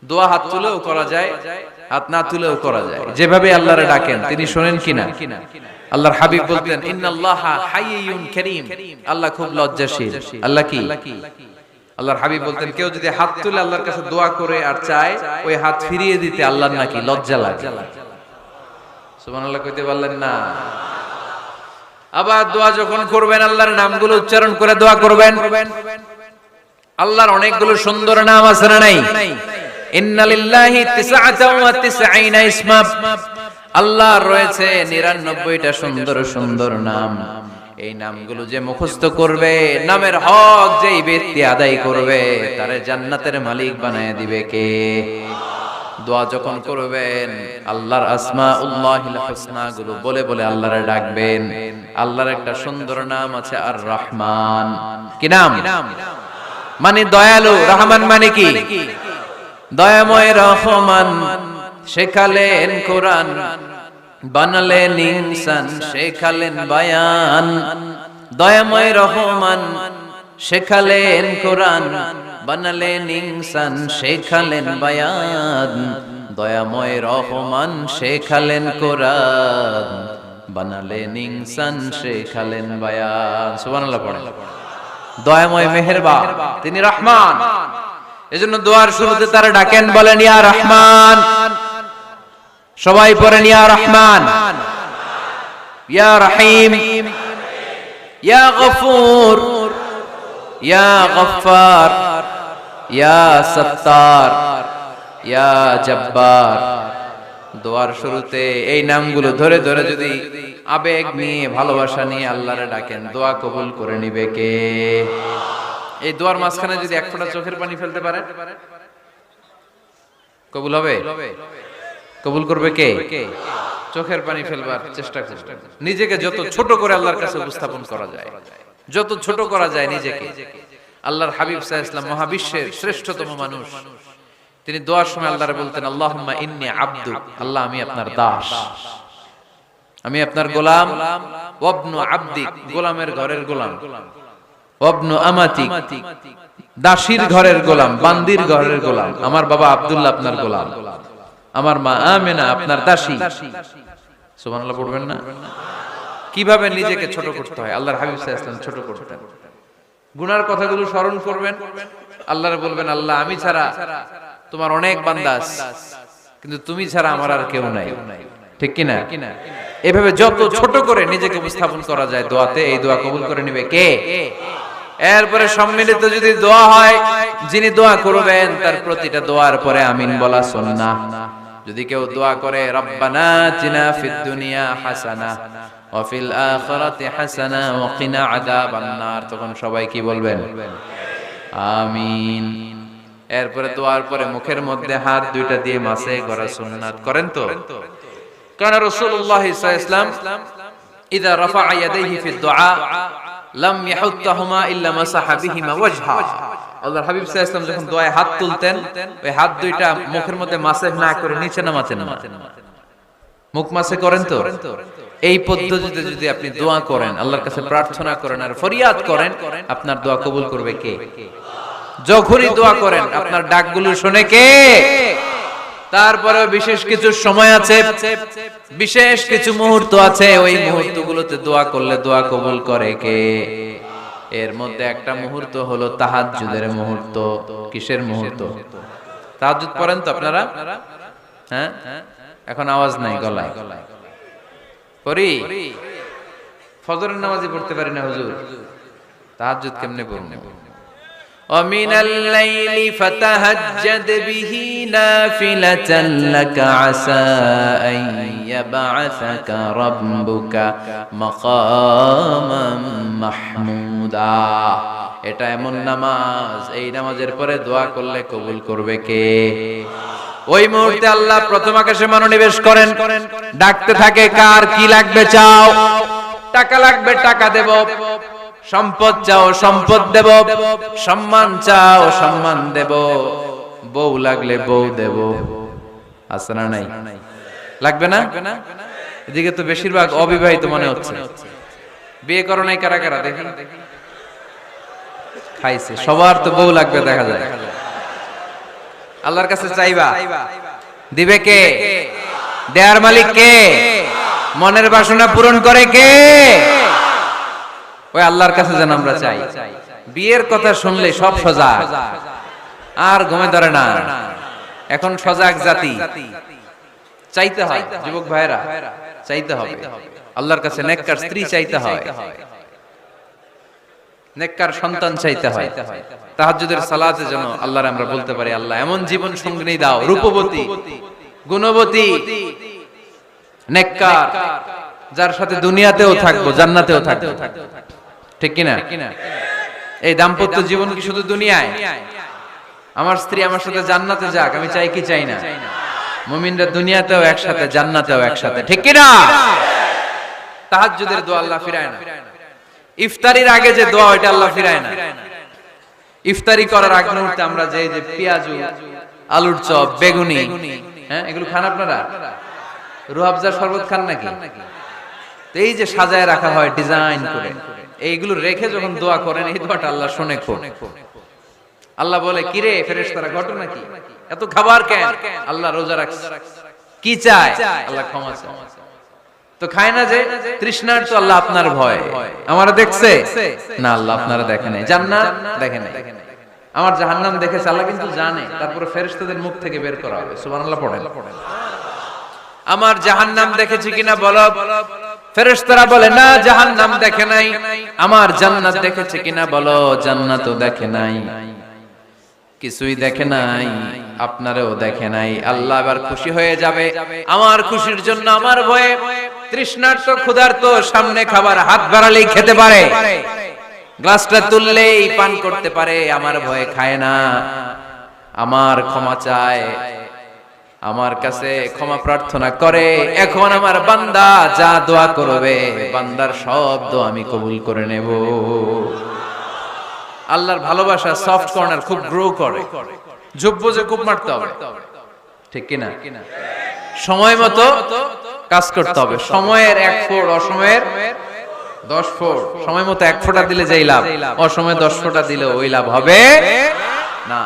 দোয়া হাত তুলেও করা যায়, হাত না তুলেও করা যায়, যেভাবে আল্লাহরে ডাকেন তিনি শোনেন কিনা। আল্লাহর হাবিব বলতেন ইন্নাল্লাহা হাইয়ুন কারীম, আল্লাহ খুব লজ্জাশীল। আল্লাহ কি? আল্লাহর হাবিব বলতেন কেউ যদি হাত তুলে আল্লাহর কাছে দোয়া করে আর চায় ওই হাত ফিরিয়ে দিতে আল্লাহর নাকি লজ্জা লাগে। সুবহানাল্লাহ কইতে পারলেন না? আবার দোয়া যখন করবেন আল্লাহর নামগুলো উচ্চারণ করে দোয়া করবেন। আল্লাহর অনেকগুলো সুন্দর নাম আছে না নাই? ইন্নালিল্লাহি 99 ইসমা, আল্লাহর রয়েছে 99টা সুন্দর সুন্দর নাম। এই নামগুলো যে মুখস্থ করবে, নামের হক যেই ব্যক্তি আদায় করবে, তারে জান্নাতের মালিক বানায় দিবে কে? দোয়া যখন করবেন আল্লাহর আসমাউল্লাহিল হুসনা গুলো বলে বলে আল্লাহরে ডাকবেন। আল্লাহর একটা সুন্দর নাম আছে আর রহমান। কি নাম? মানে দয়ালু। রহমান মানে কি? দয়াময়। রহমান শেখালেন কোরআন, বানালেন ইনসান, শেখালেন বায়ান। দয়াময় রহমান শেখালেন কোরআন, বানালেন ইনসান, শেখালেন বায়ান। দয়াময় রহমান শেখালেন কোরআন, বানালেন ইনসান, শেখালেন বায়ান। সুবহানাল্লাহ পড়ে। দয়াময় মেহেরবান, তিনি রহমান। এজন্য দোয়ার শুরুতে তারা ডাকেন, বলেন ইয়া রহমান। সবাই পড়েন ইয়া রহমান, ইয়া রহিম, ইয়া গফুর, ইয়া গফফার, ইয়া সত্তার, ইয়া জব্বার। দোয়ার শুরুতে এই নামগুলো ধরে ধরে যদি আবেগ নিয়ে ভালোবাসা নিয়ে আল্লাহরে ডাকেন, দোয়া কবুল করে নিবে কে? এই দোয়ার মাঝখানে যদি এক ফোঁটা চোখের পানি ফেলতে পারে কবুল হবে? কবুল করবে কে? চোখের পানি ফেলবার চেষ্টা করবে। নিজেকে যত ছোট করে আল্লাহর কাছে উপস্থাপন করা যায়, যত ছোট করা যায় নিজেকে। আল্লাহর হাবিব সাল্লাল্লাহু আলাইহি ওয়াসাল্লাম মহাবিশ্বের শ্রেষ্ঠতম মানুষ, তিনি দোয়ার সময় আল্লাহরে বলতেন আল্লাহুম্মা ইন্নী আবদুক, আল্লাহ আমি আপনার দাস, আমি আপনার গোলাম। ওয়াবনু আবদিক, গোলামের ঘরের গোলাম। ওয়াবনু আমাতিক, দাসীর ঘরের গোলাম, বান্দির ঘরের গোলাম। আমার বাবা আব্দুল্লাহ আপনার গোলাম, আমার মা আমেনা আপনার দাসী। সুবহানাল্লাহ পড়বেন না? কিভাবে নিজেকে ছোট করতে হয় আল্লাহর হাবিব সাল্লাল্লাহু আলাইহি ওয়াসাল্লাম ছোট করতেন। গুনার কথাগুলো স্মরণ করবেন, আল্লাহরে বলবেন আল্লাহ আমি ছাড়া তোমার অনেক বান্দা আছে, কিন্তু তুমি ছাড়া আমার আর কেউ নাই। ঠিক কি না? এভাবে যত ছোট করে নিজেকে উপস্থাপন করা যায় দোয়াতে, এই দোয়া কবুল করে নেবে কে? এরপরে সম্মিলিত যদি দোয়া হয়, যিনি দোয়া করবেন তার প্রতিটা দোয়ার পরে আমিন বলা সুন্নাহ। যদি কেউ দোয়া করে রব্বানা আতিনা ফিদ দুনিয়া হাসানাহ ওয়া ফিল আখিরাতি হাসানাহ ওয়া কিনা আযাবান নার, তখন সবাই কি বলবেন? আমিন। এরপরে দোয়ার পরে মুখের মধ্যে হাত দুইটা দিয়ে মাসে করা সুন্নাত। করেন তো? কারণ রাসূলুল্লাহ সাল্লাল্লাহু আলাইহি ওয়াসাল্লাম ইযা রাফা'a ইয়াদাইহি ফিদ দুআ লাম ইয়াহুত্তাহুমা ইল্লা মাসাহা বিহিমা ওয়াজহা। আল্লাহর হাবিব সাল্লাল্লাহু আলাইহি ওয়াসাল্লাম যখন দোয়ায় হাত তুলতেন, ওই হাত দুইটা মুখের মধ্যে মাসে না করে নিচে নামাতেন না, মুখ মাসে করেন তো? এই পদ্ধতিতে যদি আপনি দোয়া করেন, আল্লাহর কাছে প্রার্থনা করেন আর ফরিয়াদ করেন, আপনার দোয়া কবুল করবে কে? যখনই দোয়া করেন আপনার ডাকগুলো শুনে কে? তারপরে বিশেষ কিছু সময় আছে, বিশেষ কিছু মুহূর্ত আছে, ওই মুহূর্তগুলোতে দোয়া করলে দোয়া কবুল করে কে? এর মধ্যে একটা মুহূর্ত হলো তাহাজ্জুদের মুহূর্ত। কিসের মুহূর্ত? তাহাজ্জুদ পড়েন তো আপনারা? হ্যাঁ, এখন আওয়াজ নাই গলায়। পড়ি? ফজরের নামাজই পড়তে পারি না হুজুর, তাহাজ্জুদ কেমনে পড়ব? ومن الليل فتهجد به نافلة لك عسى أن يبعثك ربك مقاما محمودا। এটা এমন নামাজ, এই নামাজের পরে দোয়া করলে কবুল করবে কে? ওই মুহূর্তে আল্লাহ প্রথম আকাশে মনোনিবেশ করেন, ডাকতে থাকে কার কি লাগবে চাও। টাকা লাগবে টাকা দেব, সম্পদ চাও সম্পদ দেব, সম্মান চাও সম্মান দেব, বউ লাগলে বউ দেব। আছে না নাই? লাগবে না? এদিকে তো বেশিরভাগ অবিবাহিত মনে হচ্ছে। বিয়ে করো নাই কারা কারা দেখি? খাইছে। সবার তো বউ লাগবে দেখা যায়। আল্লাহর কাছে চাইবা, দিবে কে? দেয়ার মালিক কে? মনের বাসনা পূরণ করে কে? ওই আল্লাহর কাছে যেন আমরা চাই। বিয়ের কথা শুনলে সব সজাগ, আর ঘুমে ধরে না। এখন সজাগ জাতি, চাইতে হয় যুবক ভাইরা, চাইতে হবে আল্লাহর কাছে। নেককার স্ত্রী চাইতে হয়, নেককার সন্তান চাইতে হয়। তাহাজ্জুদের সালাতে যেন আল্লাহর আমরা বলতে পারি, আল্লাহ এমন জীবন সঙ্গিনী দাও, রূপবতী, গুণবতী, নেককার, যার সাথে দুনিয়াতেও থাকবো, জান্নাতেও থাকবো। ঠিক কিনা? এই দাম্পত্য জীবন কি শুধু দুনিয়ায়? আমার স্ত্রী আমার সাথে জান্নাতে যাক, আমি চাই কি চাই না? মুমিনরা দুনিয়াতেও একসাথে, জান্নাতেও একসাথে। ঠিক কিনা? তাহাজ্জুদের দোয়া আল্লাহ ফিরায় না। ইফতারির আগে যে দোয়া, ওইটা আল্লাহ ফিরায় না। ইফতারি করার আগ মুহূর্তে আমরা যে পেঁয়াজু, আলুর চপ, বেগুনি, হ্যাঁ, এগুলো খান আপনারা? রুহাবজার শরবত খান নাকি? এই যে সাজায় রাখা হয় ডিজাইন করে, এইগুলো রেখে যখন দোয়া করেন, এই দোয়াটা আল্লাহ শুনে খুব। আল্লাহ বলে, কিরে ফেরেশতারা, ঘটনা কি? এত খাবার কেন? আল্লাহ রোজা রাখছে। কি চায়? আল্লাহ ক্ষমা চায়। তো খায় না যে তৃষ্ণার, তো আল্লাহ আপনার ভয়। আমারা দেখছে না, আল্লাহ আপনারা দেখে নাই। জান্নাত দেখে নাই, আমার জাহান্নাম দেখেছে আল্লাহ কিন্তু জানে। তারপরে ফেরেশতাদের মুখ থেকে বের করা হবে। সুবহানাল্লাহ পড়েন। আমার জাহান্নাম দেখেছি কিনা বলো। ফেরেশতারা বলে, না জাহান্নাম দেখে নাই। আমার জান্নাত দেখেছে কিনা বলো। জান্নাতও দেখে নাই, কিছুই দেখে নাই, আপনারও দেখে নাই। আল্লাহ এবার খুশি হয়ে যাবে। আমার খুশির জন্য আমার ভয়ে তৃষ্ণার্ত, ক্ষুধার্ত, সামনে খাবার হাত বাড়ালেই খেতে পারে, গ্লাসটা তুললেই পান করতে পারে, আমার ভয়ে খায় না। আমার ক্ষমা চায়, আমার কাছে ক্ষমা প্রার্থনা করে। এখন আমার বান্দা যা দোয়া করবে, বান্দার সব দোয়া আমি কবুল করে নেব। আল্লাহর ভালোবাসা সফট কর্নার খুব গ্রো করে, যোগ্য যে খুব মারতে হবে। ঠিক কিনা? সময় মতো কাজ করতে হবে। সময়ের 1 ফোঁটা, অসময়ের 10 ফোঁটা। সময় মতো 1 ফোঁটা দিলে যেই লাভ, অসময়ে 10 ফোঁটা দিলে ওই লাভ হবে না।